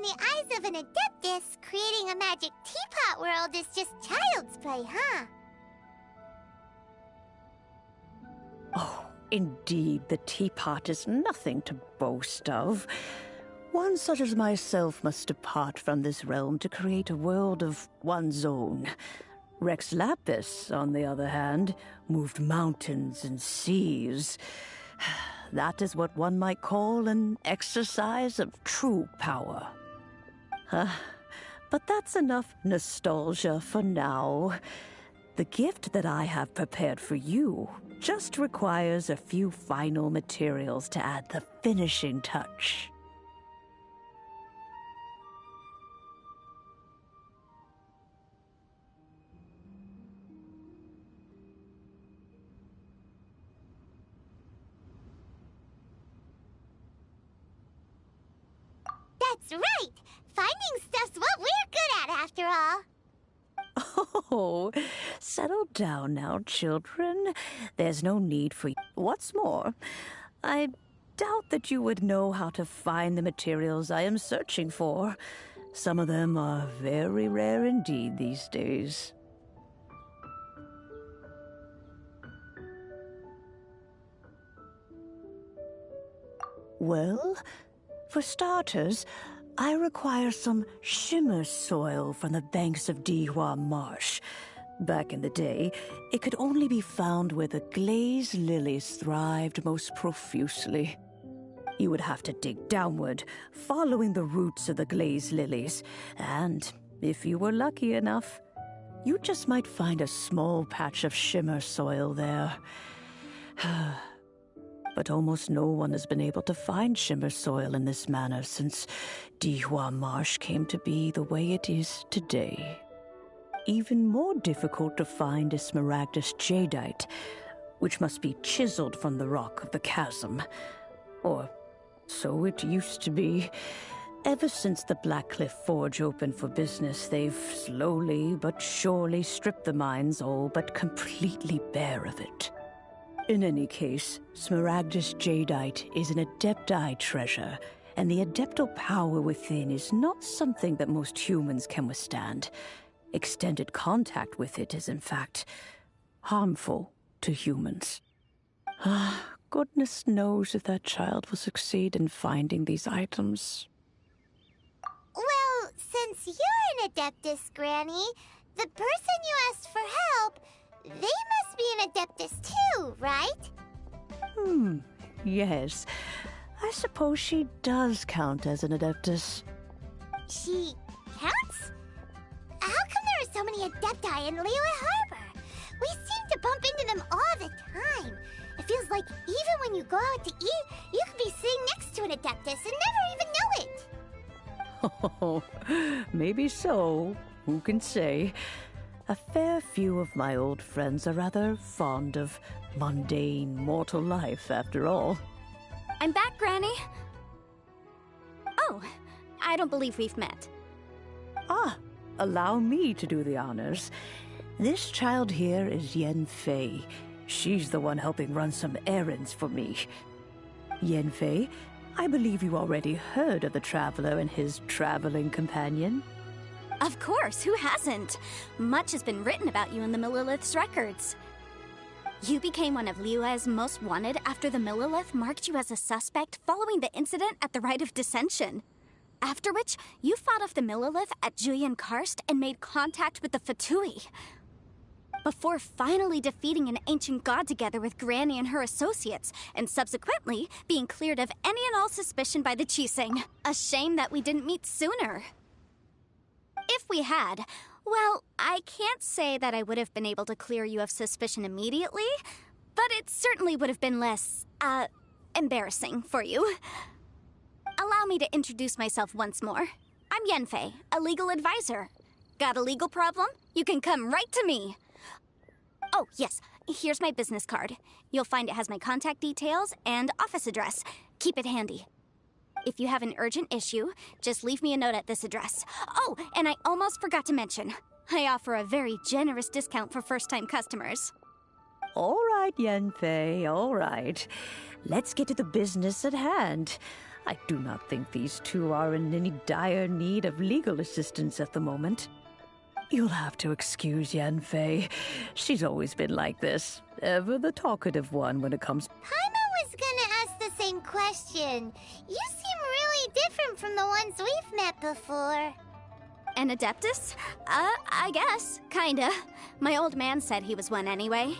the eyes of an Adeptus, creating a magic teapot world is just child's play, huh? Oh, indeed, the teapot is nothing to boast of. One such as myself must depart from this realm to create a world of one's own. Rex Lapis, on the other hand, moved mountains and seas. That is what one might call an exercise of true power. But that's enough nostalgia for now. The gift that I have prepared for you just requires a few final materials to add the finishing touch. That's right! Finding stuff's what we're good at, after all. Oh, settle down now, children. There's no need for you. What's more, I doubt that you would know how to find the materials I am searching for. Some of them are very rare indeed these days. Well, for starters, I require some shimmer soil from the banks of Dihua Marsh. Back in the day, it could only be found where the glazed lilies thrived most profusely. You would have to dig downward, following the roots of the glazed lilies, and if you were lucky enough, you just might find a small patch of shimmer soil there. But almost no one has been able to find shimmer soil in this manner since Dihua Marsh came to be the way it is today. Even more difficult to find is smaragdus jadeite, which must be chiseled from the rock of the chasm. Or so it used to be. Ever since the Blackcliff Forge opened for business, they've slowly but surely stripped the mines all but completely bare of it. In any case, smaragdus jadeite is an adepti treasure, and the adeptal power within is not something that most humans can withstand. Extended contact with it is, in fact, harmful to humans. Goodness knows if that child will succeed in finding these items. Well, since you're an Adeptus, Granny, the person you asked for help, they must be an Adeptus too, right? Yes. I suppose she does count as an Adeptus. She counts? How come there are so many Adepti in Liyue Harbor? We seem to bump into them all the time. It feels like even when you go out to eat, you could be sitting next to an Adeptus and never even know it. Oh, maybe so. Who can say? A fair few of my old friends are rather fond of mundane mortal life, after all. I'm back, Granny. Oh, I don't believe we've met. Allow me to do the honors. This child here is Yen Fei. She's the one helping run some errands for me. Yen Fei, I believe you already heard of the Traveler and his traveling companion. Of course, who hasn't? Much has been written about you in the Millilith's records. You became one of Liyue's most wanted after the Millilith marked you as a suspect following the incident at the Rite of Dissension. After which, you fought off the Millilith at Julian Karst and made contact with the Fatui. Before finally defeating an ancient god together with Granny and her associates, and subsequently being cleared of any and all suspicion by the Qixing. A shame that we didn't meet sooner. If we had, well, I can't say that I would have been able to clear you of suspicion immediately, but it certainly would have been less, embarrassing for you. Allow me to introduce myself once more. I'm Yenfei, a legal advisor. Got a legal problem? You can come right to me. Oh, yes, here's my business card. You'll find it has my contact details and office address. Keep it handy. If you have an urgent issue, just leave me a note at this address. Oh, and I almost forgot to mention, I offer a very generous discount for first-time customers. All right, Yenfei, all right. Let's get to the business at hand. I do not think these two are in any dire need of legal assistance at the moment. You'll have to excuse Yanfei. She's always been like this. Ever the talkative one when it comes... Paimon was gonna ask the same question. You seem really different from the ones we've met before. An Adeptus? I guess. Kinda. My old man said he was one anyway.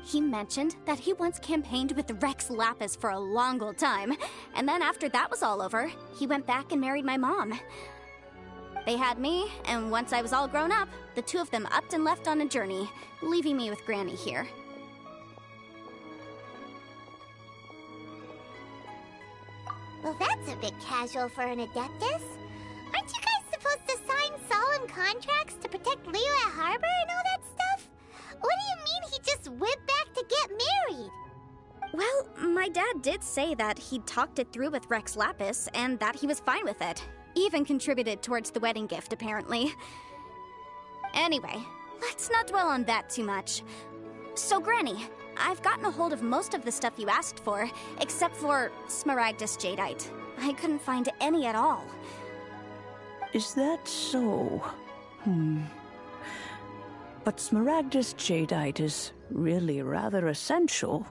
He mentioned that he once campaigned with Rex Lapis for a long old time, and then after that was all over, he went back and married my mom. They had me, and once I was all grown up, the two of them upped and left on a journey, leaving me with Granny here. Well, that's a bit casual for an Adeptus. Aren't you guys supposed to sign solemn contracts to protect Liyue Harbor and all that stuff? What do you mean he just went back to get married? Well, my dad did say that he'd talked it through with Rex Lapis, and that he was fine with it. Even contributed towards the wedding gift, apparently. Anyway, let's not dwell on that too much. So, Granny, I've gotten a hold of most of the stuff you asked for, except for Smaragdus Jadeite. I couldn't find any at all. Is that so? But Smaragdus Jadeite is really rather essential.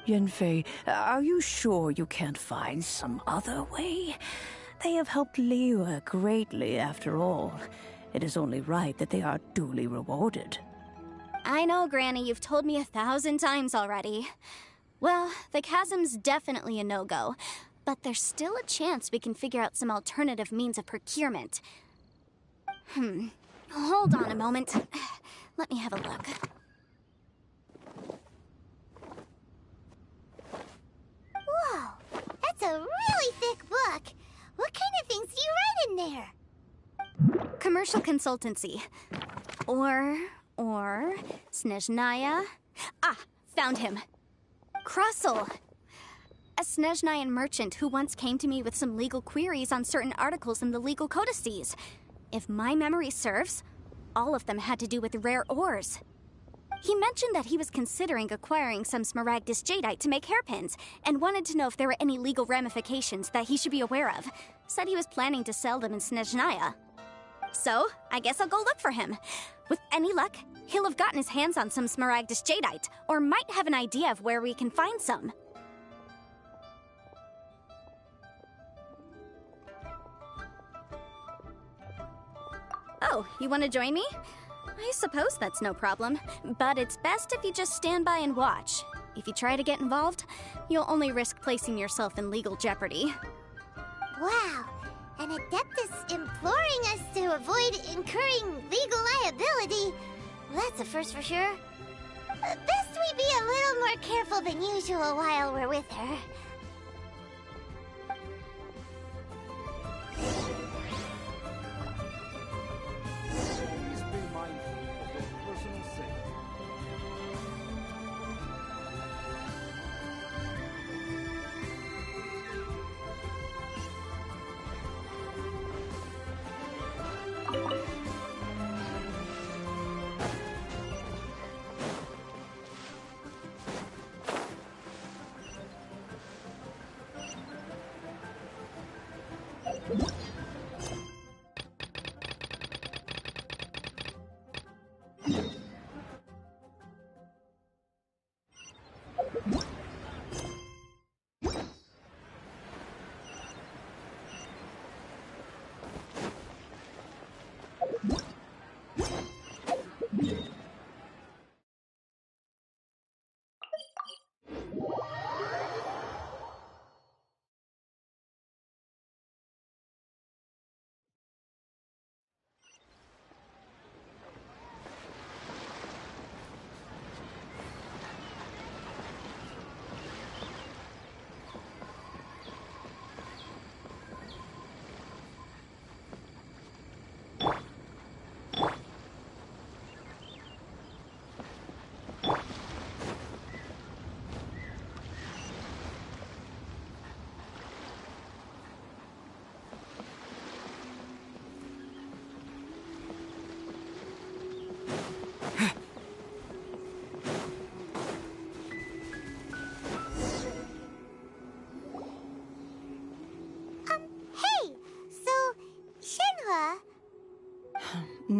Yanfei, are you sure you can't find some other way? They have helped Liyue greatly, after all. It is only right that they are duly rewarded. I know, Granny, you've told me 1,000 times already. Well, the chasm's definitely a no-go, but there's still a chance we can figure out some alternative means of procurement. Hold on a moment. Let me have a look. Whoa, that's a really thick book. What kind of things do you write in there? Commercial consultancy. Or Snezhnaya. Ah, found him. Krusell. A Snezhnayan merchant who once came to me with some legal queries on certain articles in the legal codices. If my memory serves, all of them had to do with rare ores. He mentioned that he was considering acquiring some Smaragdus Jadeite to make hairpins, and wanted to know if there were any legal ramifications that he should be aware of. Said he was planning to sell them in Snezhnaya. So, I guess I'll go look for him. With any luck, he'll have gotten his hands on some Smaragdus Jadeite, or might have an idea of where we can find some. Oh, you want to join me? I suppose that's no problem, but it's best if you just stand by and watch. If you try to get involved, you'll only risk placing yourself in legal jeopardy. Wow, an Adeptus imploring us to avoid incurring legal liability. Well, that's a first for sure. Best we be a little more careful than usual while we're with her. Please be mindful of your personal safety.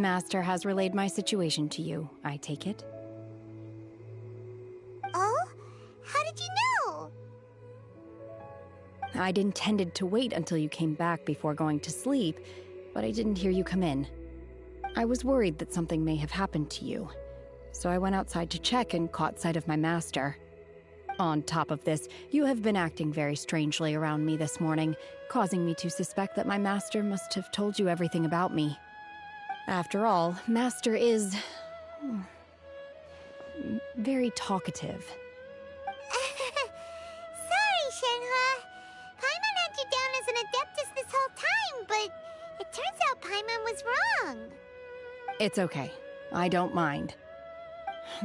master has relayed my situation to you, I take it? Oh? How did you know? I'd intended to wait until you came back before going to sleep, but I didn't hear you come in. I was worried that something may have happened to you, so I went outside to check and caught sight of my master. On top of this, you have been acting very strangely around me this morning, causing me to suspect that my master must have told you everything about me. After all, Master is very talkative. Sorry, Shenhua. Paimon had you down as an adeptus this whole time, but it turns out Paimon was wrong. It's okay. I don't mind.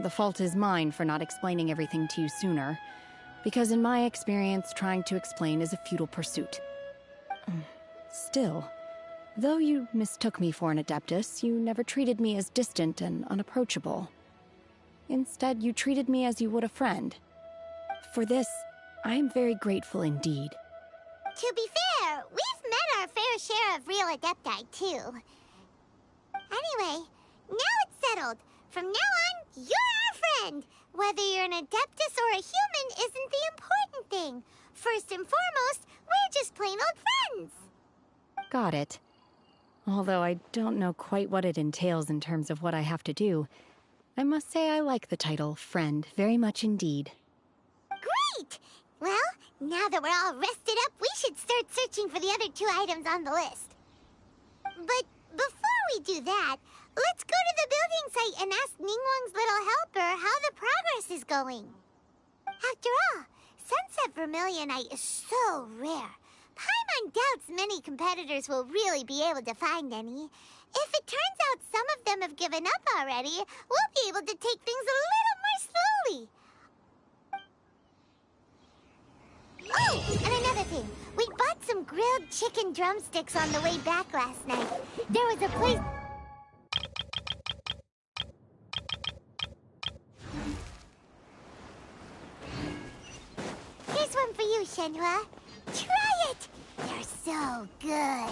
The fault is mine for not explaining everything to you sooner, because in my experience, trying to explain is a futile pursuit. Still, though you mistook me for an adeptus, you never treated me as distant and unapproachable. Instead, you treated me as you would a friend. For this, I am very grateful indeed. To be fair, we've met our fair share of real adepti, too. Anyway, now it's settled. From now on, you're our friend. Whether you're an adeptus or a human isn't the important thing. First and foremost, we're just plain old friends. Got it. Although I don't know quite what it entails in terms of what I have to do, I must say I like the title friend very much indeed. Great! Well, now that we're all rested up, we should start searching for the other 2 items on the list. But before we do that, let's go to the building site and ask Ningguang's little helper how the progress is going. After all, Sunset Vermilionite is so rare. Paimon doubts many competitors will really be able to find any. If it turns out some of them have given up already, we'll be able to take things a little more slowly. Oh, and another thing. We bought some grilled chicken drumsticks on the way back last night. There was a place... Here's one for you, Shenhua. Try it! They're so good.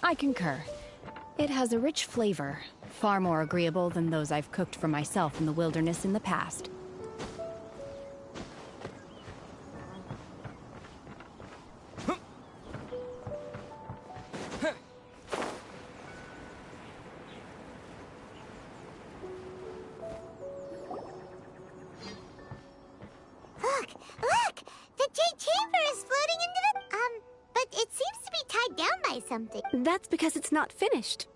I concur. It has a rich flavor, far more agreeable than those I've cooked for myself in the wilderness in the past. Look! The Jade Chamber is floating into the... but it seems to be tied down by something. That's because it's not finished.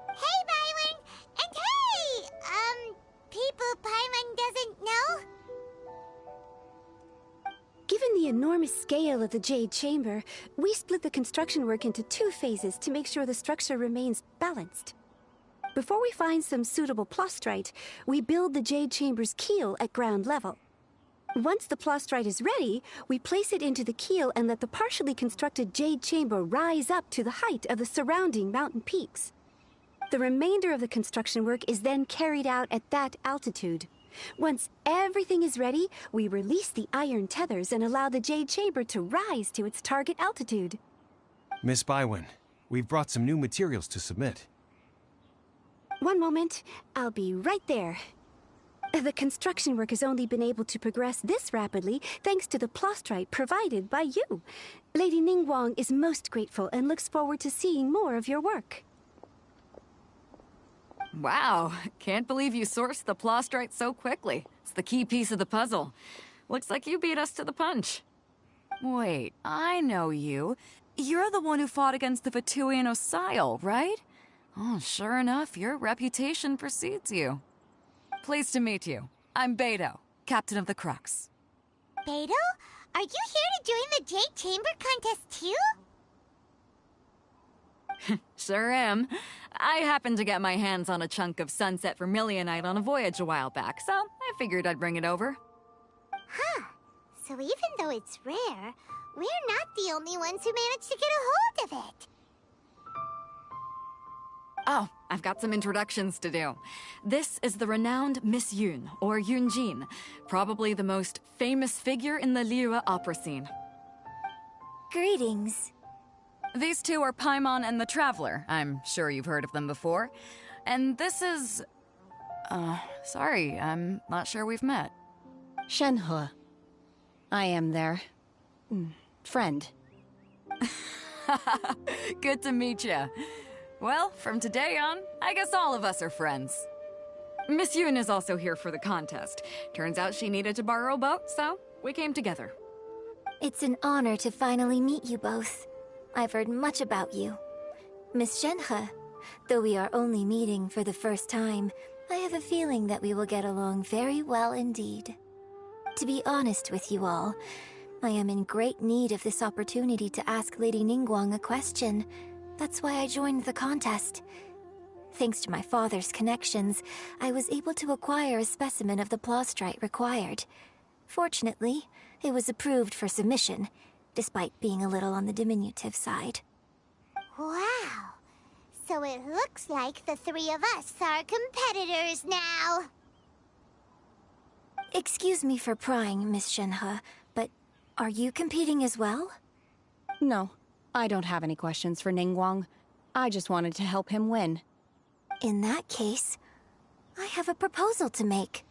Hey, Byron! And hey! People Paimon doesn't know? Given the enormous scale of the Jade Chamber, we split the construction work into 2 phases to make sure the structure remains balanced. Before we find some suitable plastrite, we build the Jade Chamber's keel at ground level. Once the plastrite is ready, we place it into the keel and let the partially constructed Jade Chamber rise up to the height of the surrounding mountain peaks. The remainder of the construction work is then carried out at that altitude. Once everything is ready, we release the iron tethers and allow the Jade Chamber to rise to its target altitude. Miss Bywin, we've brought some new materials to submit. One moment, I'll be right there. The construction work has only been able to progress this rapidly thanks to the plastrite provided by you. Lady Ningguang is most grateful and looks forward to seeing more of your work. Wow, can't believe you sourced the plastrite so quickly. It's the key piece of the puzzle. Looks like you beat us to the punch. Wait, I know you. You're the one who fought against the Fatui and Osile, right? Oh, sure enough, your reputation precedes you. Pleased to meet you. I'm Beto, captain of the Crux. Beto? Are you here to join the Jade Chamber contest too? Sure am. I happened to get my hands on a chunk of Sunset Vermilionite on a voyage a while back, so I figured I'd bring it over. Huh. So even though it's rare, we're not the only ones who managed to get a hold of it. Oh, I've got some introductions to do. This is the renowned Miss Yun, or Yunjin, probably the most famous figure in the Liyue opera scene. Greetings. These two are Paimon and the Traveler. I'm sure you've heard of them before. And this is... sorry, I'm not sure we've met. Shenhe. I am their... friend. Good to meet ya. Well, from today on, I guess all of us are friends. Miss Yoon is also here for the contest. Turns out she needed to borrow a boat, so we came together. It's an honor to finally meet you both. I've heard much about you. Miss Shenhe, though we are only meeting for the first time, I have a feeling that we will get along very well indeed. To be honest with you all, I am in great need of this opportunity to ask Lady Ningguang a question. That's why I joined the contest. Thanks to my father's connections, I was able to acquire a specimen of the plastrite required. Fortunately, it was approved for submission, despite being a little on the diminutive side. Wow. So it looks like the three of us are competitors now. Excuse me for prying, Miss Shenhe, but are you competing as well? No, I don't have any questions for Ningguang. I just wanted to help him win. In that case, I have a proposal to make.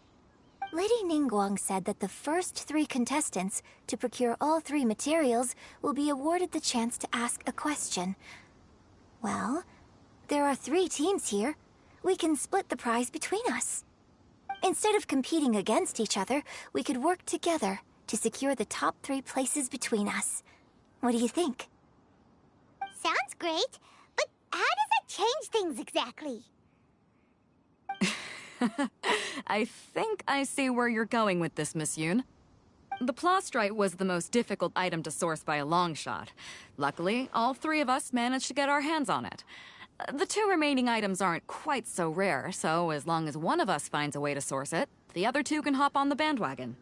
Lady Ningguang said that the first 3 contestants to procure all 3 materials will be awarded the chance to ask a question. Well, there are 3 teams here. We can split the prize between us. Instead of competing against each other, we could work together to secure the top 3 places between us. What do you think? Sounds great, but how does that change things exactly? I think I see where you're going with this, Miss Yoon. The plastrite was the most difficult item to source by a long shot. Luckily, all 3 of us managed to get our hands on it. The 2 remaining items aren't quite so rare, so as long as one of us finds a way to source it, the other 2 can hop on the bandwagon.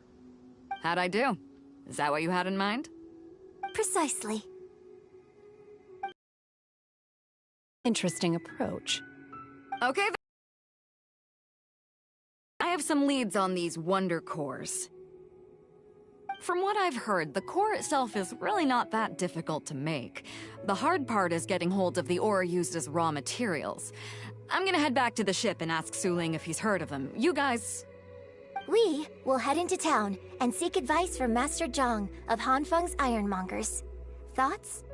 How'd I do? Is that what you had in mind? Precisely. Interesting approach. Okay, I have some leads on these wonder cores. From what I've heard, the core itself is really not that difficult to make. The hard part is getting hold of the ore used as raw materials. I'm gonna head back to the ship and ask Suling if he's heard of them. You guys... We will head into town and seek advice from Master Zhang of Hanfeng's Ironmongers. Thoughts?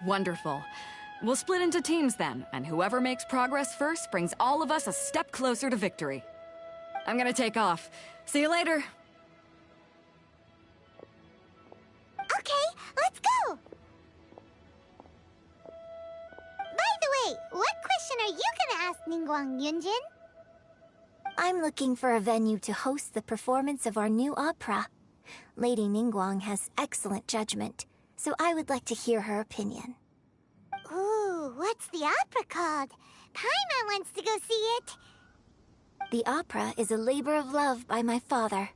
Wonderful. We'll split into teams then, and whoever makes progress first brings all of us a step closer to victory. I'm gonna take off. See you later. Okay, let's go! By the way, what question are you gonna ask Ningguang, Yunjin? I'm looking for a venue to host the performance of our new opera. Lady Ningguang has excellent judgment, so I would like to hear her opinion. Ooh, what's the opera called? Paimon wants to go see it. The opera is a labor of love by my father.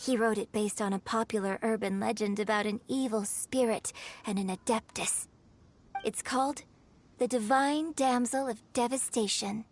He wrote it based on a popular urban legend about an evil spirit and an adeptus. It's called The Divine Damsel of Devastation.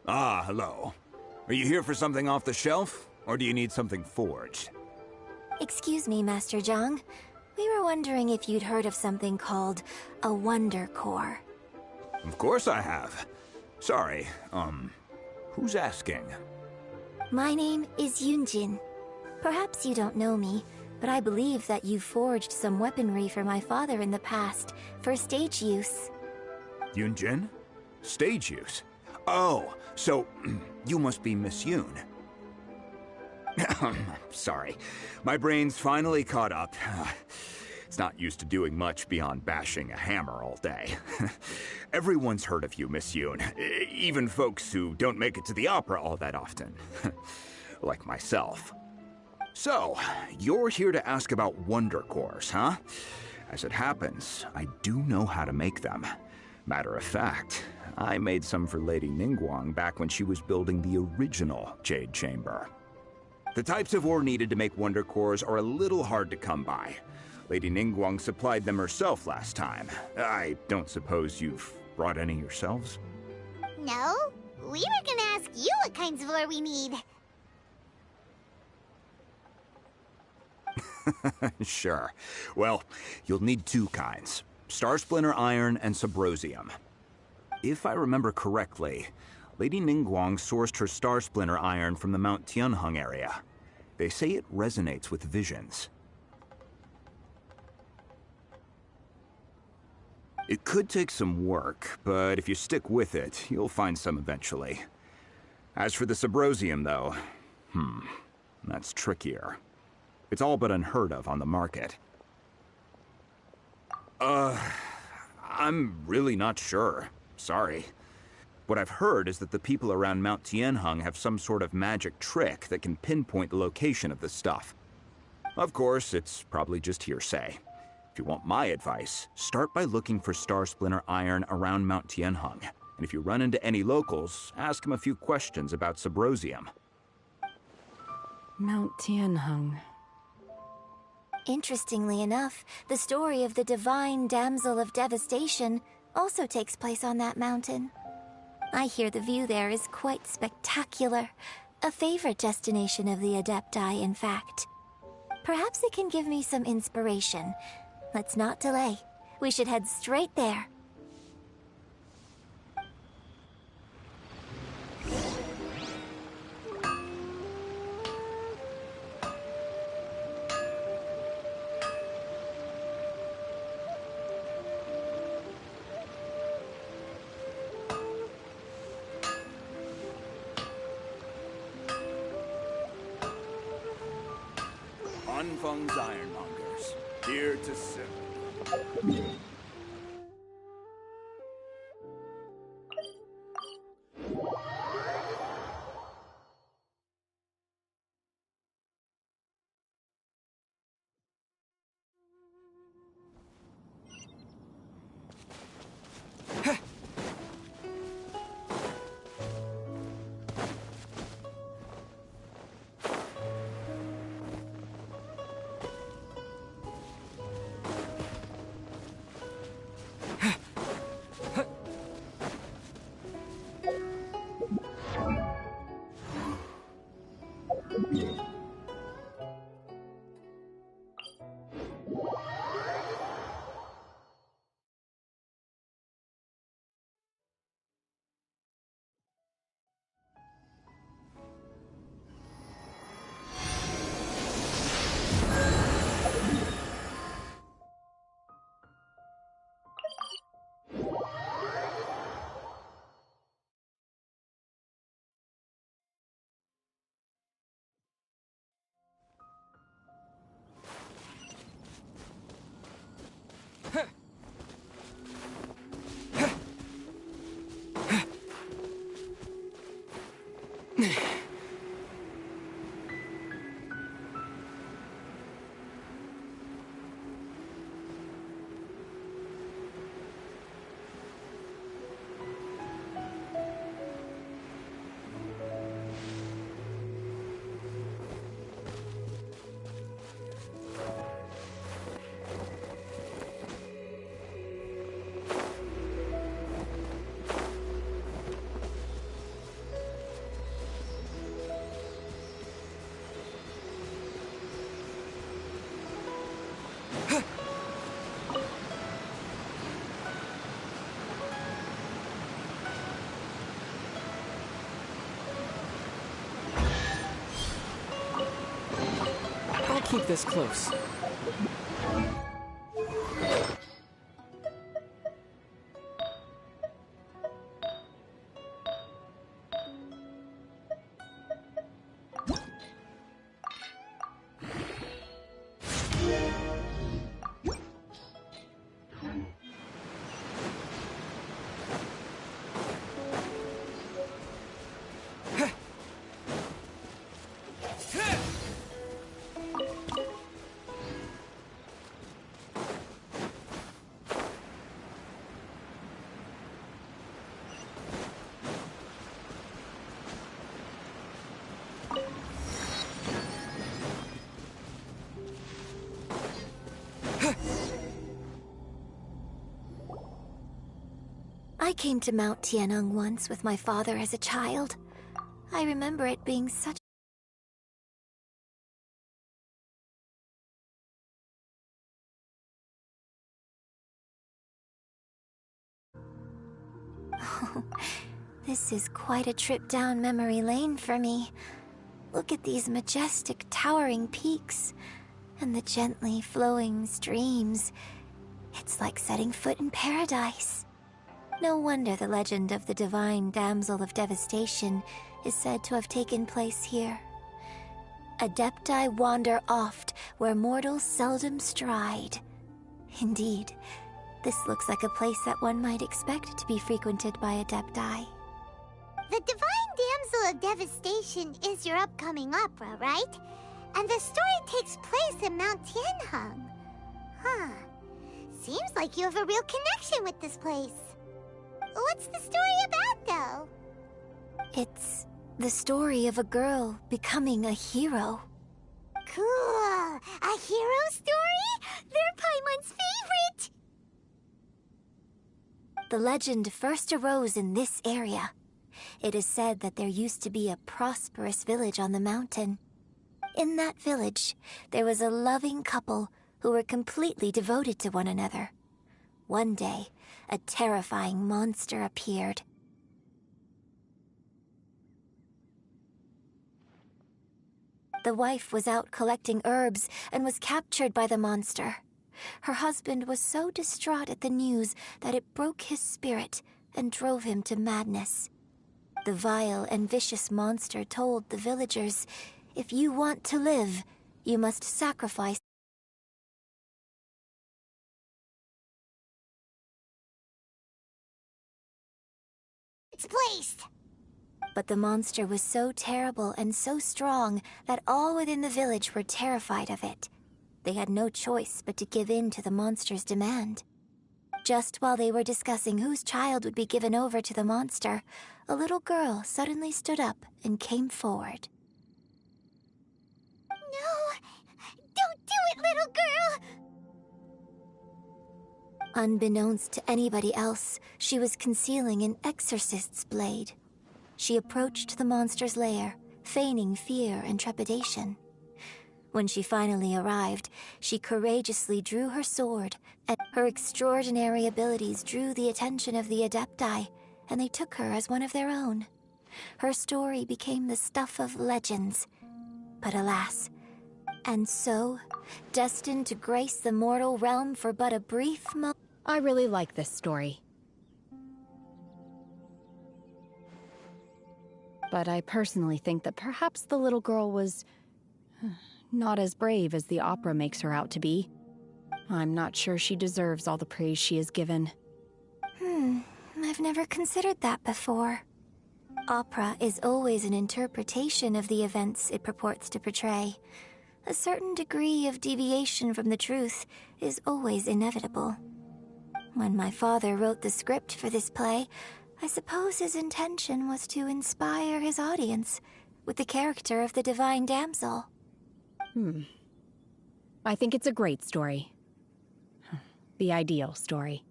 Ah, hello. Are you here for something off the shelf, or do you need something forged? Excuse me, Master Zhang. We were wondering if you'd heard of something called a Wonder Core. Of course I have. Sorry, who's asking? My name is Yunjin. Perhaps you don't know me, but I believe that you forged some weaponry for my father in the past, for stage use. Yunjin? Stage use? Oh, so you must be Miss Yoon. Sorry, my brain's finally caught up. It's not used to doing much beyond bashing a hammer all day. Everyone's heard of you, Miss Yoon. Even folks who don't make it to the opera all that often. Like myself. So, you're here to ask about Wonder Cores, huh? As it happens, I do know how to make them. Matter of fact, I made some for Lady Ningguang back when she was building the original Jade Chamber. The types of ore needed to make Wonder Cores are a little hard to come by. Lady Ningguang supplied them herself last time. I don't suppose you've brought any yourselves? No, we were gonna ask you what kinds of ore we need. Sure. Well, you'll need two kinds. Star Splinter Iron and Subrosium. If I remember correctly, Lady Ningguang sourced her Star Splinter Iron from the Mount Tianheng area. They say it resonates with visions. It could take some work, but if you stick with it, you'll find some eventually. As for the Subrosium, though, that's trickier. It's all but unheard of on the market. I'm really not sure. Sorry. What I've heard is that the people around Mount Tianheng have some sort of magic trick that can pinpoint the location of the stuff. Of course, it's probably just hearsay. If you want my advice, start by looking for Star Splinter Iron around Mount Tianheng. And if you run into any locals, ask them a few questions about Subrosium. Mount Tianheng. Interestingly enough, the story of the divine damsel of devastation also takes place on that mountain. I hear the view there is quite spectacular. A favorite destination of the Adepti, in fact. Perhaps it can give me some inspiration. Let's not delay. We should head straight there. Anfeng's Ironmongers, here to serve. keep this close. I came to Mount Tianeng once with my father as a child. I remember it being such... Oh, this is quite a trip down memory lane for me. Look at these majestic, towering peaks, and the gently flowing streams. It's like setting foot in paradise. No wonder the legend of the divine damsel of devastation is said to have taken place here. Adepti wander oft where mortals seldom stride. Indeed, this looks like a place that one might expect to be frequented by Adepti. The Divine Damsel of Devastation is your upcoming opera, right? And the story takes place in Mount Tianheng. Huh. Seems like you have a real connection with this place. What's the story about, though? It's the story of a girl becoming a hero. Cool! A hero story? They're Paimon's favorite! The legend first arose in this area. It is said that there used to be a prosperous village on the mountain. In that village, there was a loving couple who were completely devoted to one another. One day, a terrifying monster appeared. The wife was out collecting herbs and was captured by the monster. Her husband was so distraught at the news that it broke his spirit and drove him to madness. The vile and vicious monster told the villagers, "If you want to live, you must sacrifice." It's placed! But the monster was so terrible and so strong that all within the village were terrified of it. They had no choice but to give in to the monster's demand. Just while they were discussing whose child would be given over to the monster, a little girl suddenly stood up and came forward. No! Don't do it, little girl! Unbeknownst to anybody else, she was concealing an exorcist's blade. She approached the monster's lair, feigning fear and trepidation. When she finally arrived, she courageously drew her sword, and her extraordinary abilities drew the attention of the Adepti, and they took her as one of their own. Her story became the stuff of legends. But alas, and so, destined to grace the mortal realm for but a brief moment. I really like this story. But I personally think that perhaps the little girl was not as brave as the opera makes her out to be. I'm not sure she deserves all the praise she is given. I've never considered that before. Opera is always an interpretation of the events it purports to portray. A certain degree of deviation from the truth is always inevitable. When my father wrote the script for this play, I suppose his intention was to inspire his audience with the character of the Divine Damsel. I think it's a great story. The ideal story.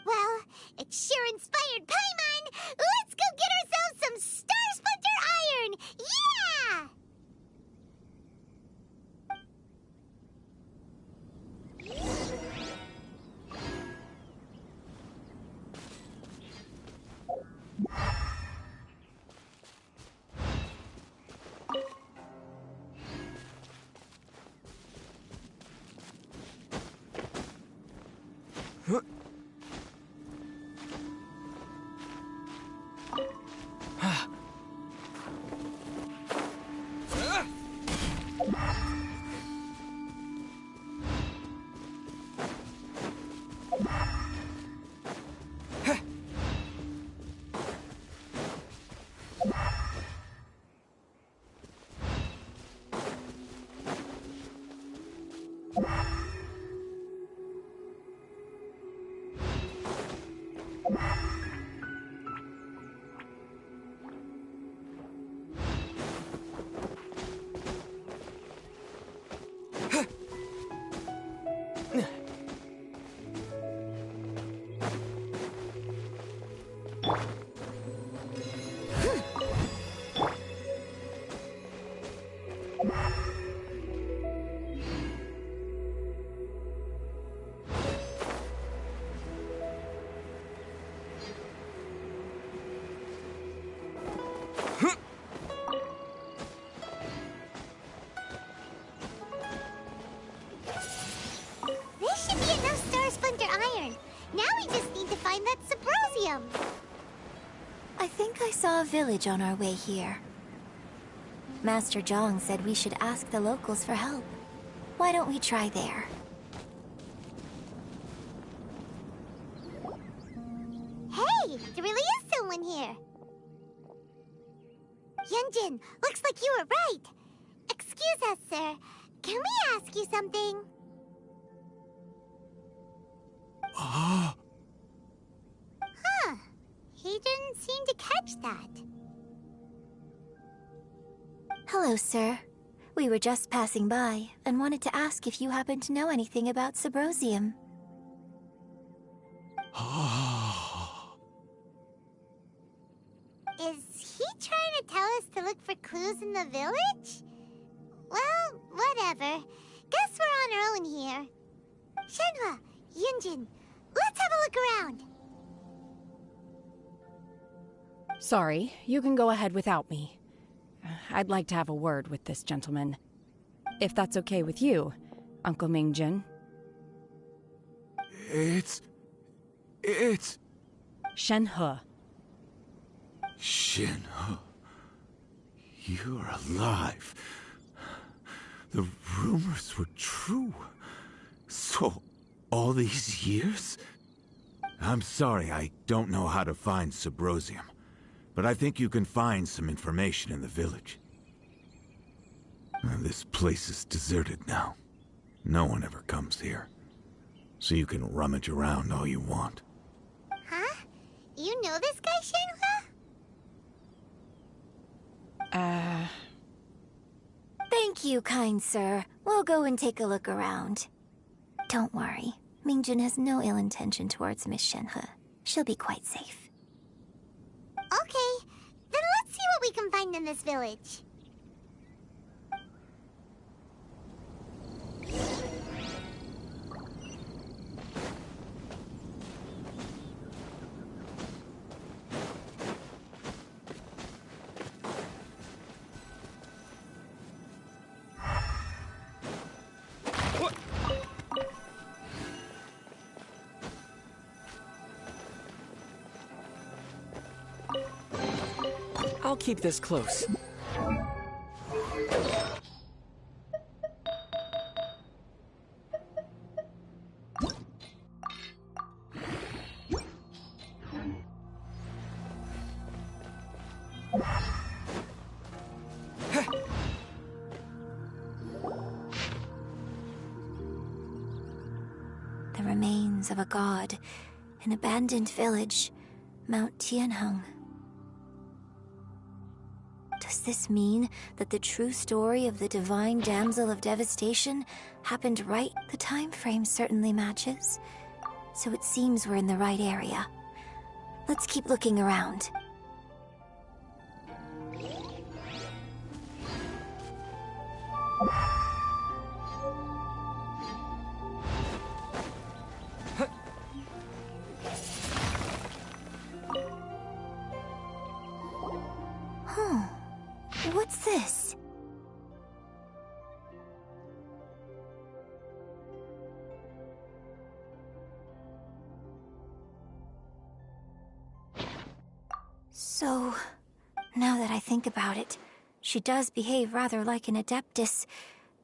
Well, it sure inspired Paimon! Let's go get ourselves some Star Splinter Iron! Yeah! This should be enough Star Splinter Iron. Now we just need to find that Subrosium. I think I saw a village on our way here. Master Zhang said we should ask the locals for help. Why don't we try there? Hey, there really is someone here. Yunjin, looks like you were right. Excuse us, sir. Can we ask you something? Huh. He didn't seem to catch that. Hello, sir. We were just passing by and wanted to ask if you happen to know anything about Subrosium. Is he trying to tell us to look for clues in the village? Well, whatever. Guess we're on our own here. Shenhua, Yunjin, let's have a look around. Sorry, you can go ahead without me. I'd like to have a word with this gentleman. If that's okay with you, Uncle Mingjin. It's... Shenhe. Shenhe. You're alive. The rumors were true. So, all these years? I'm sorry, I don't know how to find Subrosium. But I think you can find some information in the village. This place is deserted now. No one ever comes here. So you can rummage around all you want. Huh? You know this guy, Shenhua? Thank you, kind sir. We'll go and take a look around. Don't worry. Mingjin has no ill intention towards Miss Shenhe. She'll be quite safe. Okay, then let's see what we can find in this village. I'll keep this close. The remains of a god, an abandoned village, Mount Tianheng. Does this mean that the true story of the Divine Damsel of Devastation happened right? The time frame certainly matches, so it seems we're in the right area. Let's keep looking around. Huh. What's this? So, now that I think about it, she does behave rather like an Adeptus,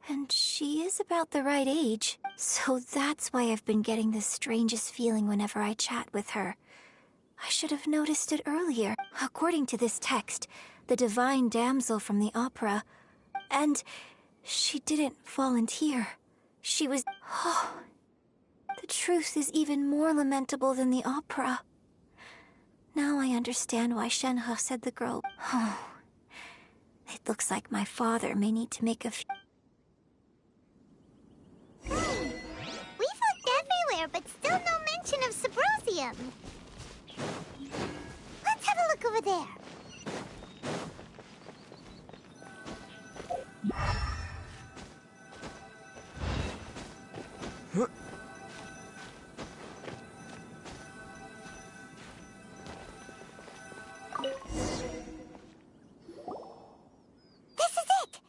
and she is about the right age. So that's why I've been getting the strangest feeling whenever I chat with her. I should have noticed it earlier. According to this text, the Divine Damsel from the opera, and she didn't volunteer. She was... Oh, the truth is even more lamentable than the opera. Now I understand why Shenhe said the girl... Oh, it looks like my father may need to make a few... We've looked everywhere, but still no mention of Subrosium. Let's have a look over there. This is it!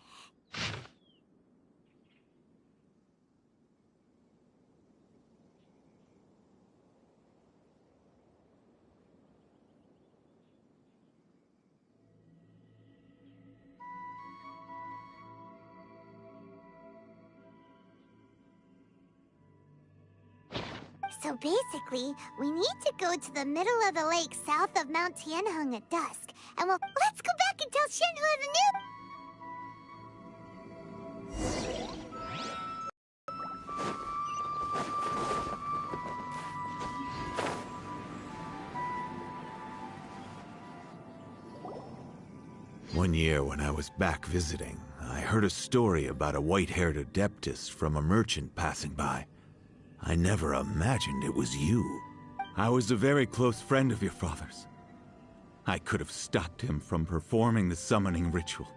So basically, we need to go to the middle of the lake south of Mount Tianheng at dusk. And let's go back and tell Shenhe the new... One year when I was back visiting, I heard a story about a white-haired adeptess from a merchant passing by. I never imagined it was you. I was a very close friend of your father's. I could have stopped him from performing the summoning ritual.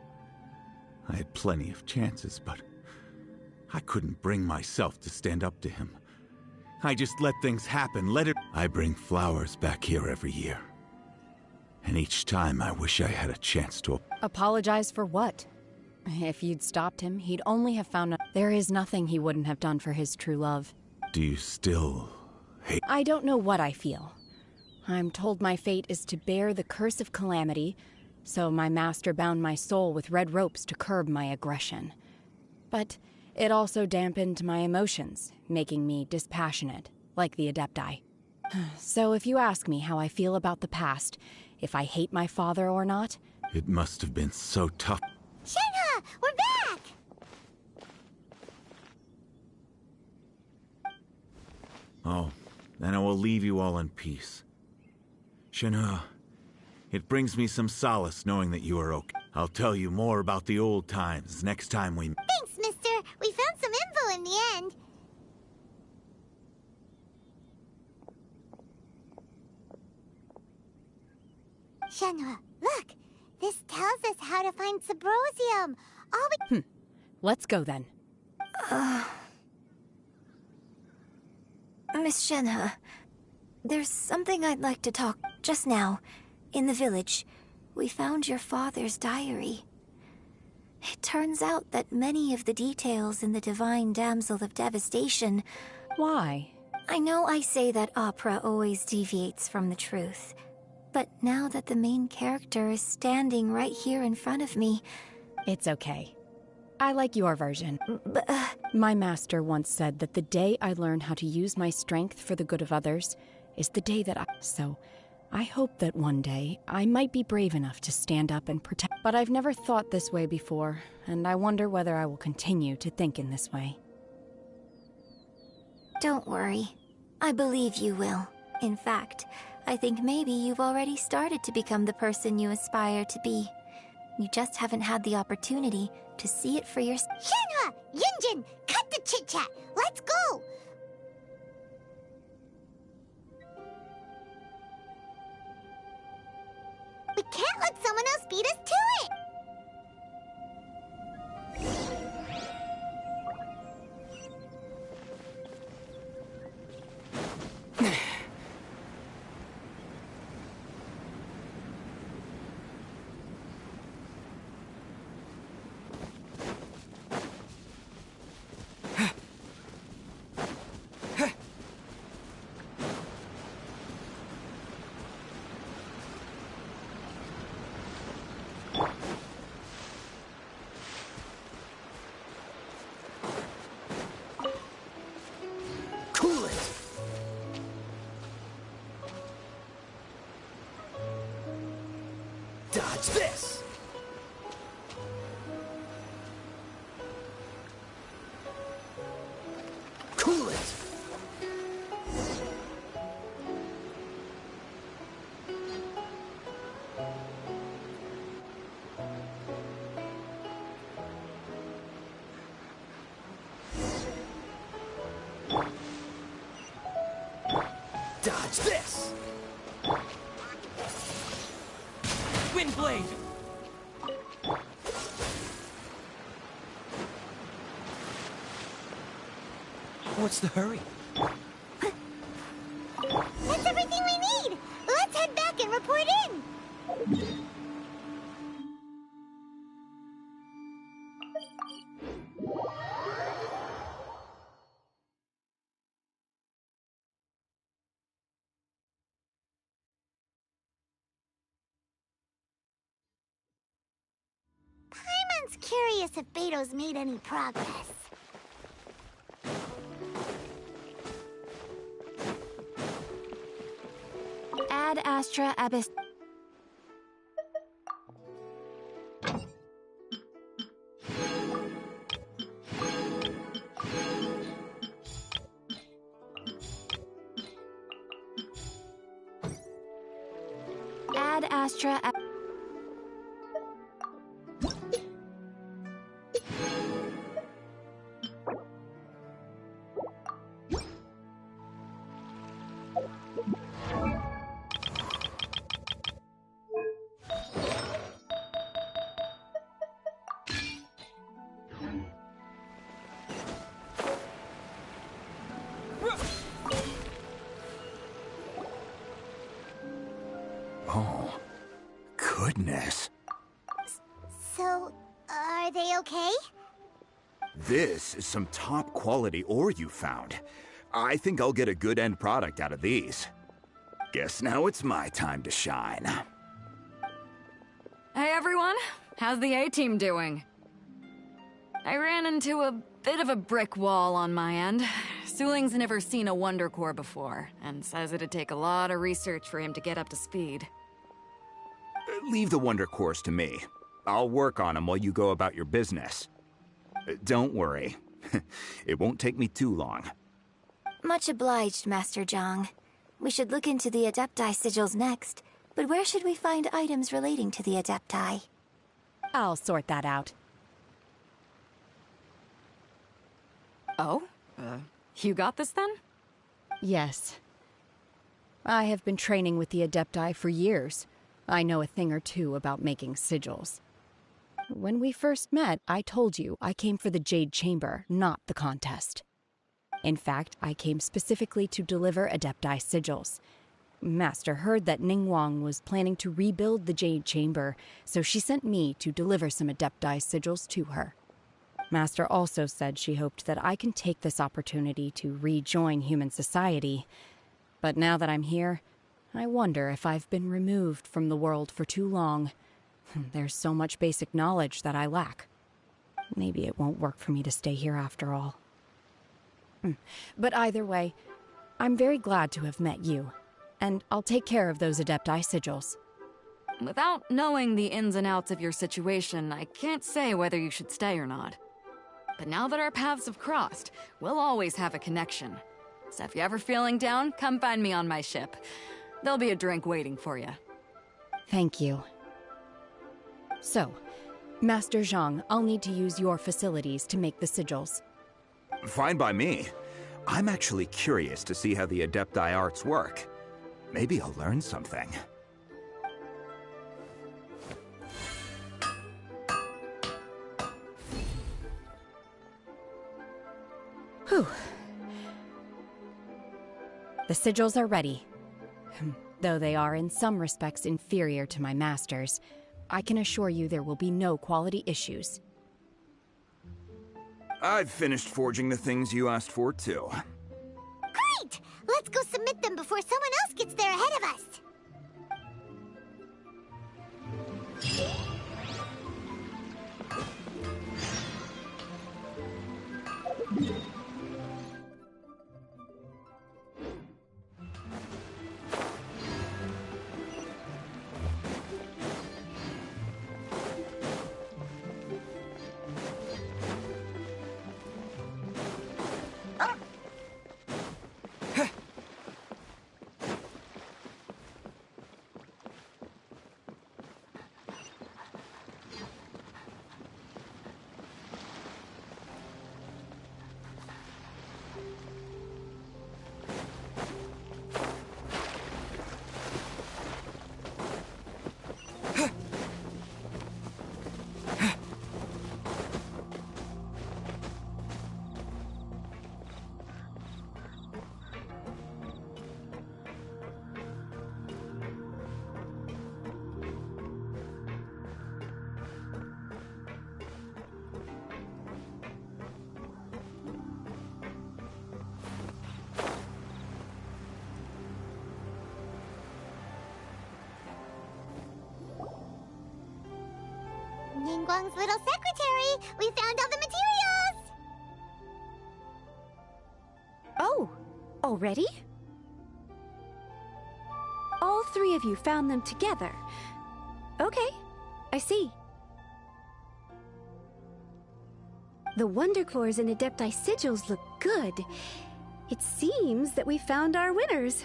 I had plenty of chances, but I couldn't bring myself to stand up to him. I just let things happen, I bring flowers back here every year. And each time I wish I had a chance to... Apologize for what? If you'd stopped him, he'd only have found... There is nothing he wouldn't have done for his true love. Do you still hate... I don't know what I feel. I'm told my fate is to bear the curse of calamity, so my master bound my soul with red ropes to curb my aggression. But it also dampened my emotions, making me dispassionate, like the Adepti. So if you ask me how I feel about the past, if I hate my father or not... It must have been so tough. Shenhe! We're back! Oh, then I will leave you all in peace. Shenhe, it brings me some solace knowing that you are okay. I'll tell you more about the old times next time we... Thanks, mister. We found some info in the end. Shenhe, look! This tells us how to find Subrosium. All we... Let's go then. Miss Shenhe, there's something I'd like to talk... Just now, in the village, we found your father's diary. It turns out that many of the details in the Divine Damsel of Devastation... Why? I know I say that opera always deviates from the truth, but now that the main character is standing right here in front of me... It's okay. I like your version. My master once said that the day I learn how to use my strength for the good of others is the day that I... So, I hope that one day I might be brave enough to stand up and protect... But I've never thought this way before, and I wonder whether I will continue to think in this way. Don't worry. I believe you will. In fact, I think maybe you've already started to become the person you aspire to be. You just haven't had the opportunity to see it for yourself. Shenhe! Yunjin! Cut the chit-chat! Let's go! We can't let someone else beat us to it! Cool it! Dodge this! Cool it! Wind Blade! What's the hurry? That's everything we need! Let's head back and report in! Paimon's curious if Beto's made any progress. Ad Astra Abyss. Ad Astra. Oh, goodness. So, are they okay? This is some top quality ore you found. I think I'll get a good end product out of these. Guess now it's my time to shine. Hey everyone, how's the A-team doing? I ran into a bit of a brick wall on my end. Suling's never seen a Wonder Core before, and says it'd take a lot of research for him to get up to speed. Leave the Wonder Cores to me. I'll work on them while you go about your business. Don't worry. It won't take me too long. Much obliged, Master Zhang. We should look into the Adepti sigils next, but where should we find items relating to the Adepti? I'll sort that out. Oh? You got this then? Yes. I have been training with the Adepti for years. I know a thing or two about making sigils. When we first met, I told you I came for the Jade Chamber, not the contest. In fact, I came specifically to deliver Adepti sigils. Master heard that Ningguang was planning to rebuild the Jade Chamber, so she sent me to deliver some Adepti sigils to her. Master also said she hoped that I can take this opportunity to rejoin human society. But now that I'm here, I wonder if I've been removed from the world for too long. There's so much basic knowledge that I lack. Maybe it won't work for me to stay here after all. But either way, I'm very glad to have met you, and I'll take care of those Adepti sigils. Without knowing the ins and outs of your situation, I can't say whether you should stay or not. But now that our paths have crossed, we'll always have a connection. So if you're ever feeling down, come find me on my ship. There'll be a drink waiting for you. Thank you. So, Master Zhang, I'll need to use your facilities to make the sigils. Fine by me. I'm actually curious to see how the Adepti arts work. Maybe I'll learn something. Whew. The sigils are ready. Though they are in some respects inferior to my master's, I can assure you there will be no quality issues. I've finished forging the things you asked for, too. Great! Let's go submit them before someone else gets there ahead of us! Ningguang's little secretary. We found all the materials! Oh, already? All three of you found them together. Okay, I see. The Wonder Cores and Adepti sigils look good. It seems that we found our winners.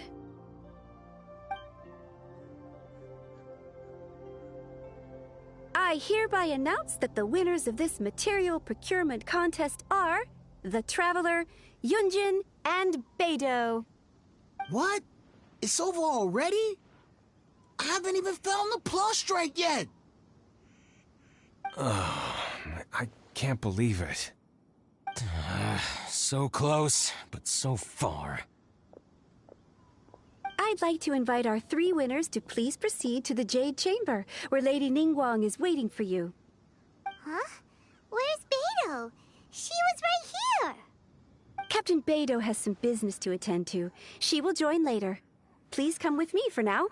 I hereby announce that the winners of this material procurement contest are the Traveler, Yunjin, and Beidou. What? It's over already? I haven't even found the Plustrite yet! I can't believe it. So close, but so far. I'd like to invite our three winners to please proceed to the Jade Chamber, where Lady Ningguang is waiting for you. Huh? Where's Beidou? She was right here! Captain Beidou has some business to attend to. She will join later. Please come with me for now.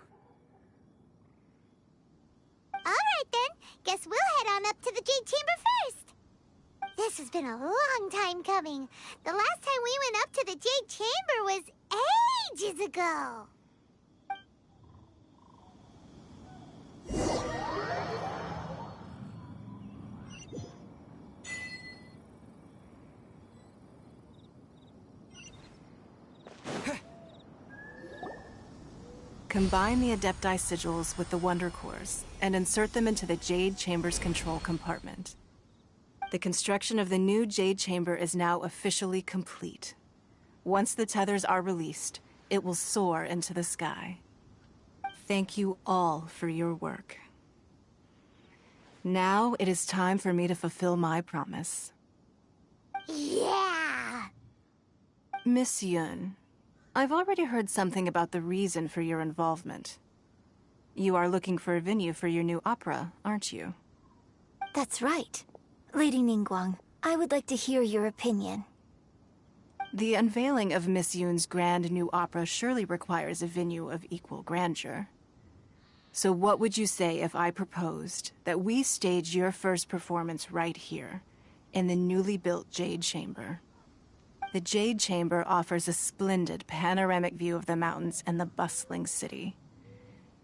Alright then, guess we'll head on up to the Jade Chamber first. This has been a long time coming. The last time we went up to the Jade Chamber was ages ago. Combine the Adepti sigils with the Wonder Cores and insert them into the Jade Chamber's control compartment. The construction of the new Jade Chamber is now officially complete. Once the tethers are released, it will soar into the sky. Thank you all for your work. Now it is time for me to fulfill my promise. Yeah! Miss Yun, I've already heard something about the reason for your involvement. You are looking for a venue for your new opera, aren't you? That's right. Lady Ningguang, I would like to hear your opinion. The unveiling of Miss Yun's grand new opera surely requires a venue of equal grandeur. So what would you say if I proposed that we stage your first performance right here, in the newly built Jade Chamber? The Jade Chamber offers a splendid panoramic view of the mountains and the bustling city.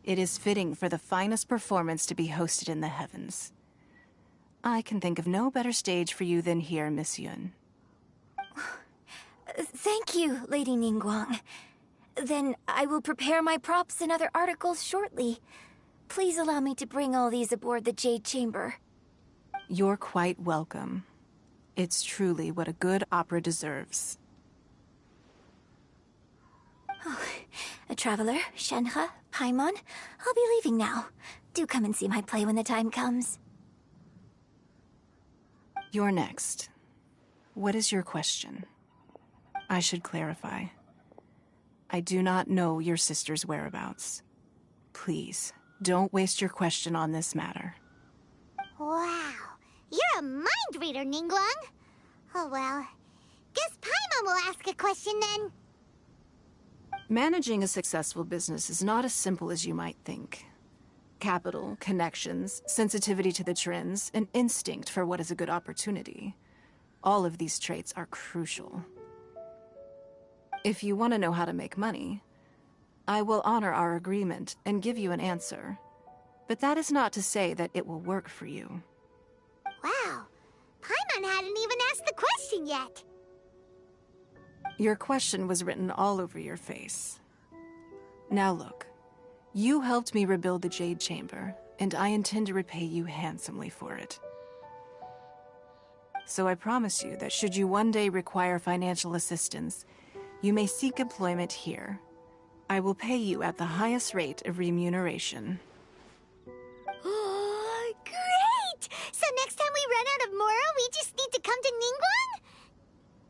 It is fitting for the finest performance to be hosted in the heavens. I can think of no better stage for you than here, Miss Yun. Thank you, Lady Ningguang. Then I will prepare my props and other articles shortly. Please allow me to bring all these aboard the Jade Chamber. You're quite welcome. It's truly what a good opera deserves. A traveler, Shenhe, Paimon, I'll be leaving now. Do come and see my play when the time comes. You're next. What is your question? I should clarify. I do not know your sister's whereabouts. Please, don't waste your question on this matter. Wow, you're a mind reader, Ningguang. Oh well, guess Paimon will ask a question then. Managing a successful business is not as simple as you might think. Capital, connections, sensitivity to the trends, and instinct for what is a good opportunity. All of these traits are crucial. If you want to know how to make money, I will honor our agreement and give you an answer. But that is not to say that it will work for you. Wow, Paimon hadn't even asked the question yet. Your question was written all over your face. Now look, you helped me rebuild the Jade Chamber, and I intend to repay you handsomely for it. So I promise you that should you one day require financial assistance, you may seek employment here. I will pay you at the highest rate of remuneration. Oh, great! So next time we run out of Mora, we just need to come to Ningguang?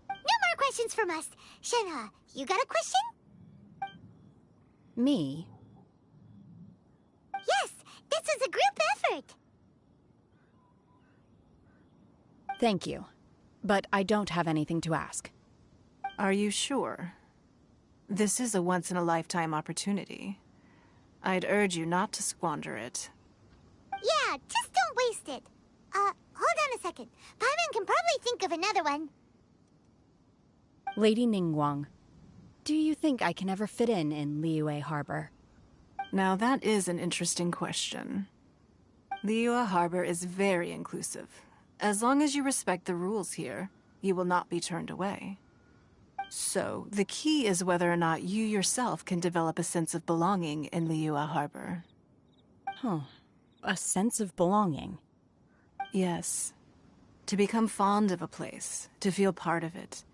No more questions from us. Shenhe, you got a question? Me? Yes, this is a group effort. Thank you. But I don't have anything to ask. Are you sure? This is a once-in-a-lifetime opportunity. I'd urge you not to squander it. Yeah, just don't waste it. Hold on a second. Paimon can probably think of another one. Lady Ningguang, do you think I can ever fit in Liyue Harbor? Now that is an interesting question. Liyue Harbor is very inclusive. As long as you respect the rules here, you will not be turned away. So, the key is whether or not you yourself can develop a sense of belonging in Liyue Harbor. Huh. A sense of belonging? Yes. To become fond of a place, to feel part of it,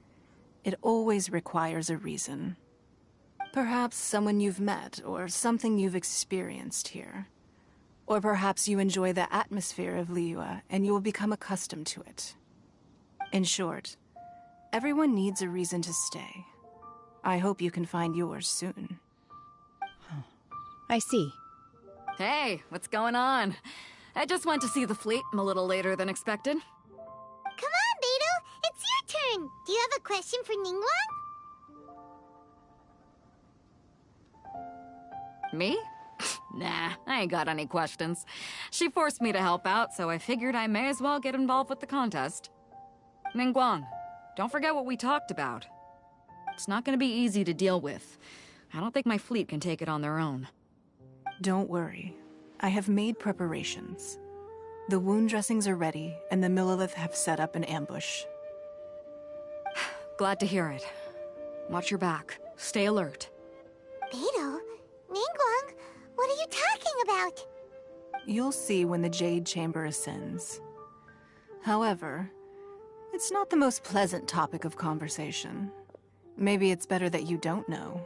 it always requires a reason. Perhaps someone you've met, or something you've experienced here. Or perhaps you enjoy the atmosphere of Liyue, and you will become accustomed to it. In short, everyone needs a reason to stay. I hope you can find yours soon. I see. Hey, what's going on? I just went to see the fleet. I'm a little later than expected. Come on, Beidou! It's your turn! Do you have a question for Ningguang? Me? Nah, I ain't got any questions. She forced me to help out, so I figured I may as well get involved with the contest. Ningguang, don't forget what we talked about. It's not gonna be easy to deal with. I don't think my fleet can take it on their own. Don't worry. I have made preparations. The wound dressings are ready, and the Millilith have set up an ambush. Glad to hear it. Watch your back. Stay alert. Beidou? Ningguang? What are you talking about? You'll see when the Jade Chamber ascends. However, it's not the most pleasant topic of conversation. Maybe it's better that you don't know.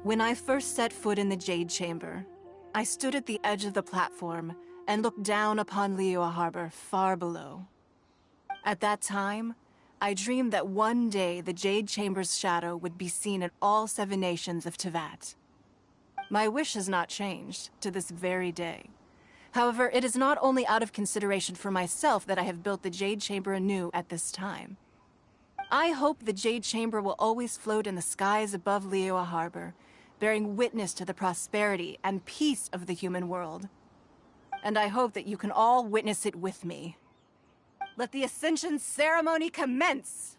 When I first set foot in the Jade Chamber, I stood at the edge of the platform and looked down upon Liyue Harbor far below. At that time, I dreamed that one day the Jade Chamber's shadow would be seen in all 7 nations of Teyvat. My wish has not changed to this very day. However, it is not only out of consideration for myself that I have built the Jade Chamber anew at this time. I hope the Jade Chamber will always float in the skies above Liyue Harbor, bearing witness to the prosperity and peace of the human world. And I hope that you can all witness it with me. Let the Ascension ceremony commence!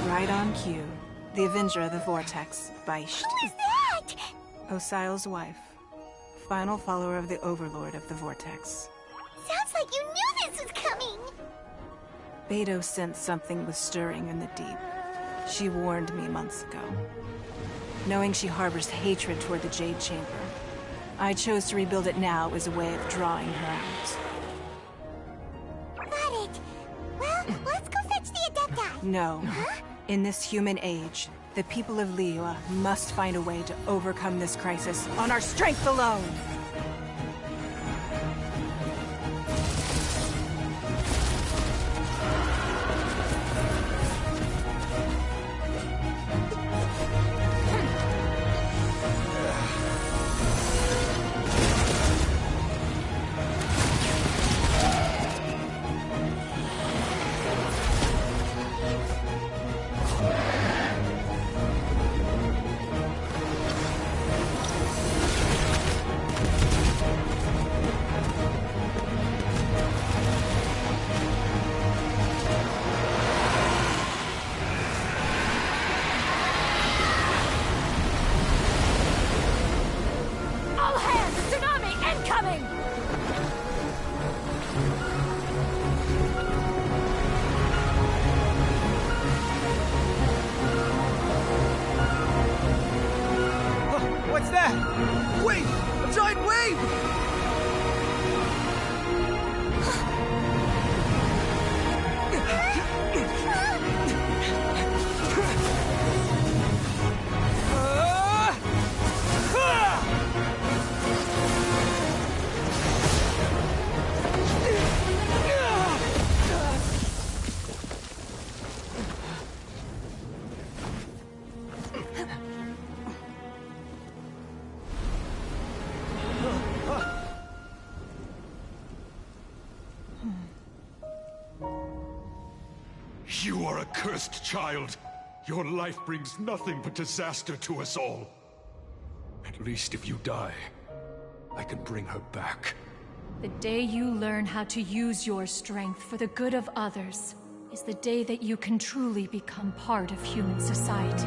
Right on cue. The Avenger of the Vortex, Beisht. Who is that? Osial's wife. Final follower of the Overlord of the Vortex. Sounds like you knew this was coming! Beidou sensed something was stirring in the deep. She warned me months ago. Knowing she harbors hatred toward the Jade Chamber, I chose to rebuild it now as a way of drawing her out. Got it. Well, let's go fetch the Adepti. No. Huh? In this human age, the people of Liyue must find a way to overcome this crisis on our strength alone! that? Wait! A giant wave! You are a cursed child. Your life brings nothing but disaster to us all. At least if you die, I can bring her back. The day you learn how to use your strength for the good of others is the day that you can truly become part of human society.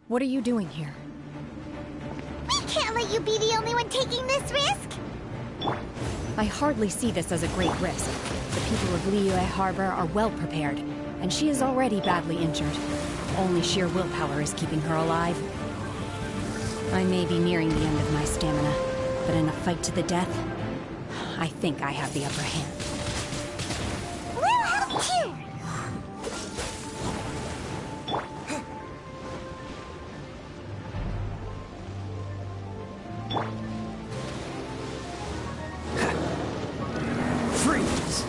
What are you doing here? We can't let you be the only one taking this risk! I hardly see this as a great risk. The people of Liyue Harbor are well prepared, and she is already badly injured. Only sheer willpower is keeping her alive. I may be nearing the end of my stamina, but in a fight to the death, I think I have the upper hand. We'll help too! Freeze!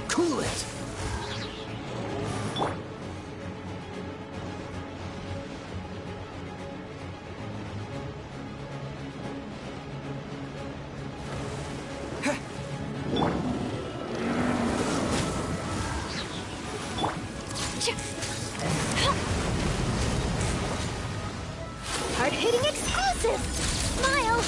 Cool it! Hard-hitting explosive! Smile!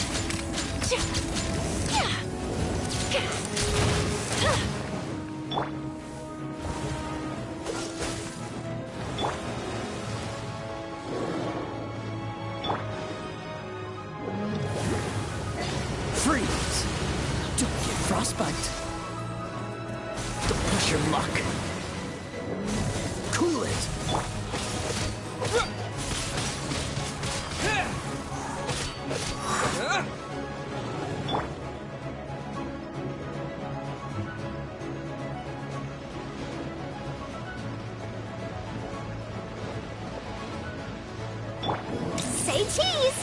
Freeze! Don't get frostbite. Don't push your luck. Cool it! Say cheese!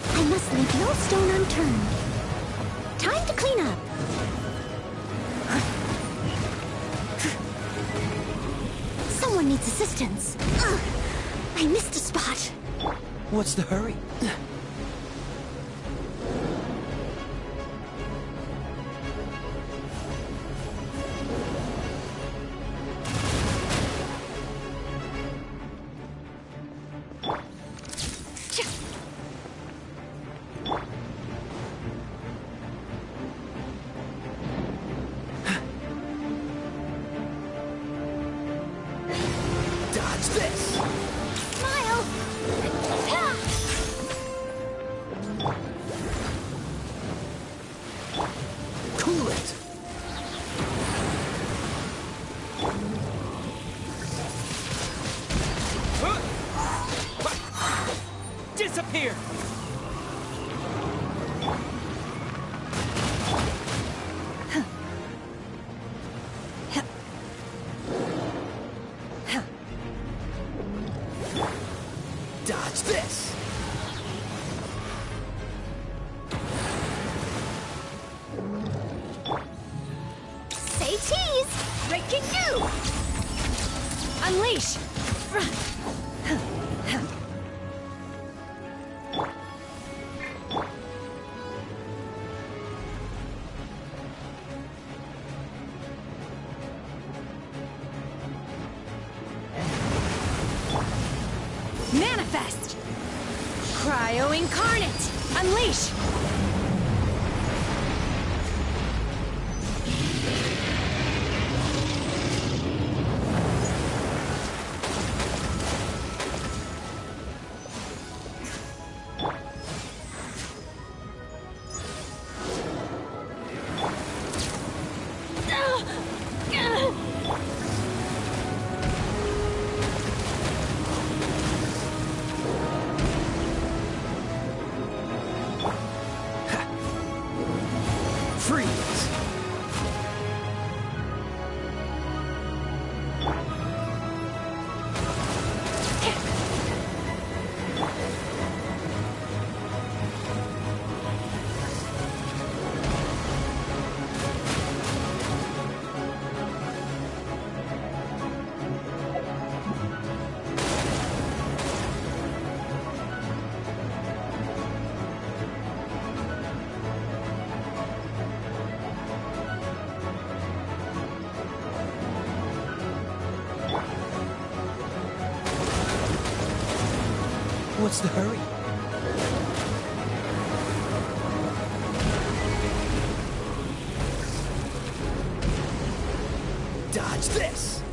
I must leave no stone unturned. Time to clean up. Someone needs assistance. I missed a spot. What's the hurry? Dodge this! Smile! Ah! Cool it! Disappear! Dodge this! Say cheese! Breaking news! Unleash! Manifest! Cryo Incarnate! Unleash! Freeze! What's the hurry? Dodge this!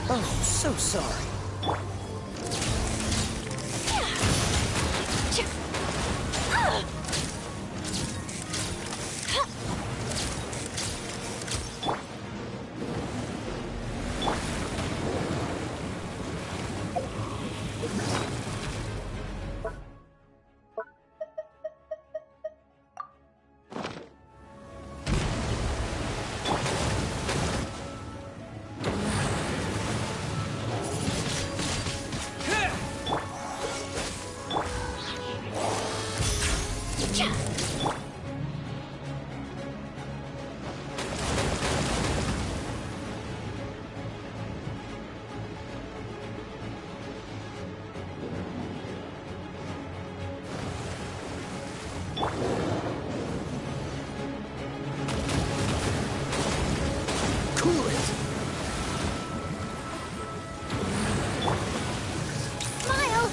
Oh, so sorry. Cool it! Smile!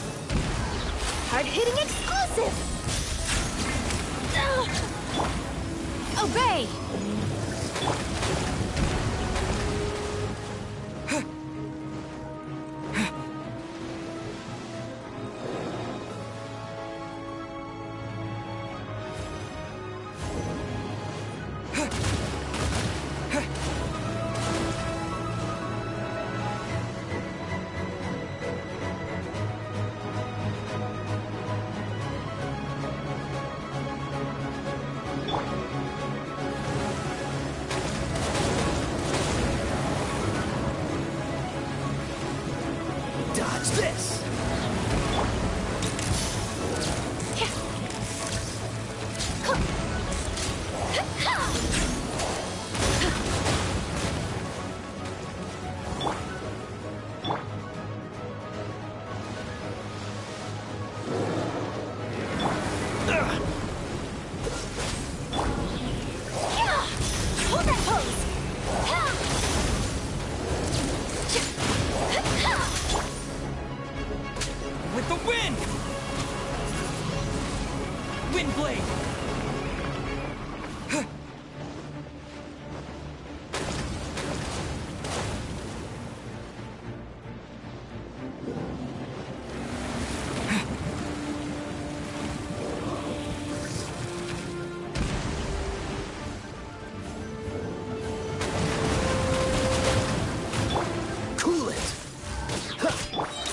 Hard-hitting exclusive! Obey! Wind! Wind blade! Cool it!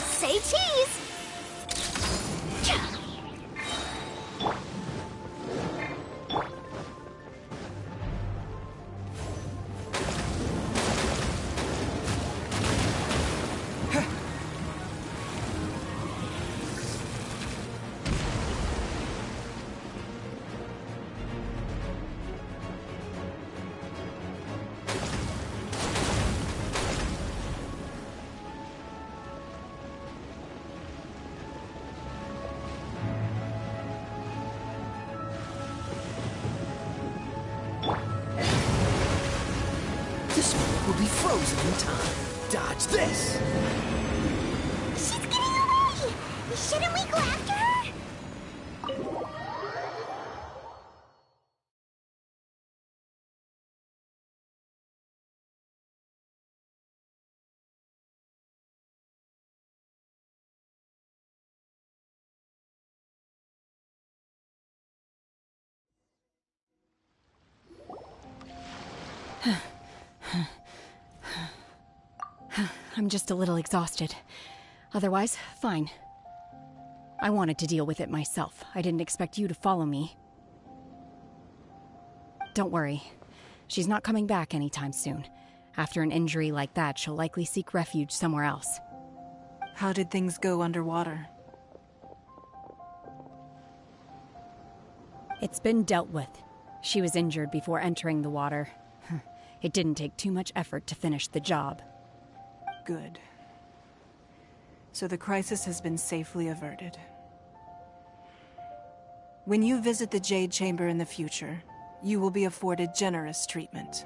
Say cheese! This one will be frozen in time. Dodge this! She's getting away! Shouldn't we go after her? I'm just a little exhausted. Otherwise, fine. I wanted to deal with it myself. I didn't expect you to follow me. Don't worry. She's not coming back anytime soon. After an injury like that, she'll likely seek refuge somewhere else. How did things go underwater? It's been dealt with. She was injured before entering the water. It didn't take too much effort to finish the job. Good. So the crisis has been safely averted. When you visit the Jade Chamber in the future, you will be afforded generous treatment.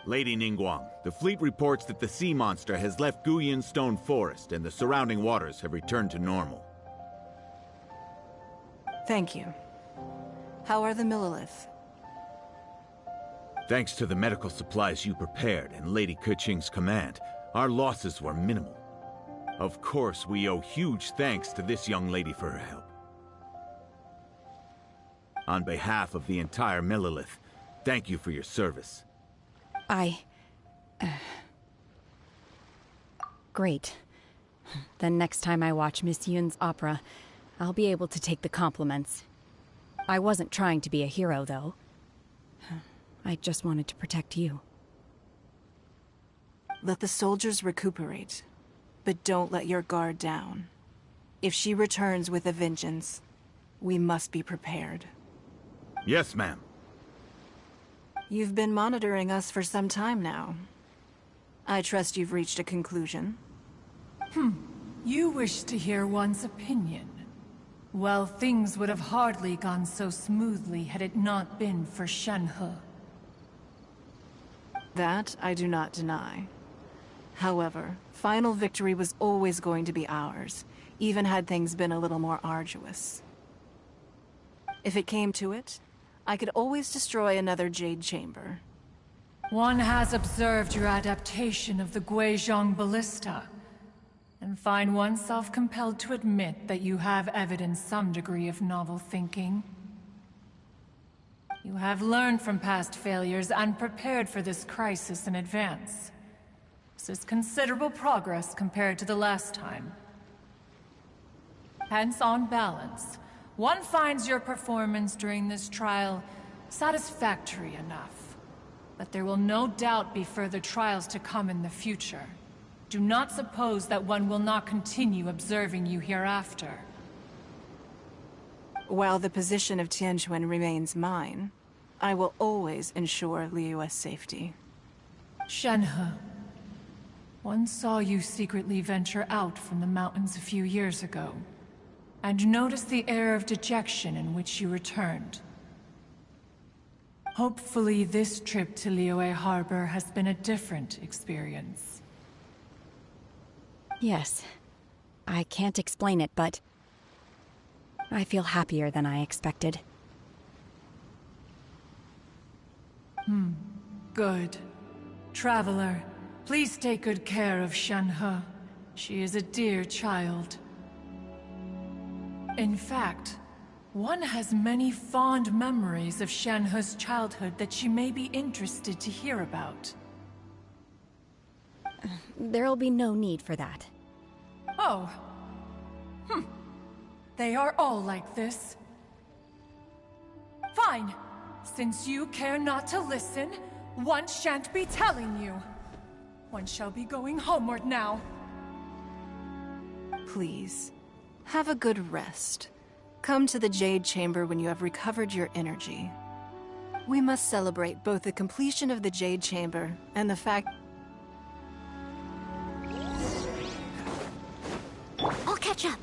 Lady Ningguang, the fleet reports that the sea monster has left Guyan Stone Forest and the surrounding waters have returned to normal. Thank you. How are the Millilith? Thanks to the medical supplies you prepared and Lady Keqing's command, our losses were minimal. Of course, we owe huge thanks to this young lady for her help. On behalf of the entire Millilith, thank you for your service. Great. Then next time I watch Miss Yun's opera, I'll be able to take the compliments. I wasn't trying to be a hero, though. I just wanted to protect you. Let the soldiers recuperate, but don't let your guard down. If she returns with a vengeance, we must be prepared. Yes, ma'am. You've been monitoring us for some time now. I trust you've reached a conclusion. You wish to hear one's opinion. Well, things would have hardly gone so smoothly had it not been for Shenhe. That I do not deny. However, final victory was always going to be ours, even had things been a little more arduous. If it came to it, I could always destroy another Jade Chamber. One has observed your adaptation of the Guizhong Ballista, and find oneself compelled to admit that you have evidenced some degree of novel thinking. You have learned from past failures and prepared for this crisis in advance. This is considerable progress compared to the last time. Hence, on balance, one finds your performance during this trial satisfactory enough. But there will no doubt be further trials to come in the future. Do not suppose that one will not continue observing you hereafter. While the position of Tianquan remains mine, I will always ensure Liyue's safety. Shenhe, one saw you secretly venture out from the mountains a few years ago, and noticed the air of dejection in which you returned. Hopefully this trip to Liyue Harbor has been a different experience. Yes. I can't explain it, but I feel happier than I expected. Good. Traveler, please take good care of Shenhe. She is a dear child. In fact, one has many fond memories of Shenhe's childhood that she may be interested to hear about. There'll be no need for that. Oh. They are all like this. Fine. Since you care not to listen, one shan't be telling you. One shall be going homeward now. Please, have a good rest. Come to the Jade Chamber when you have recovered your energy. We must celebrate both the completion of the Jade Chamber and the fact... I'll catch up.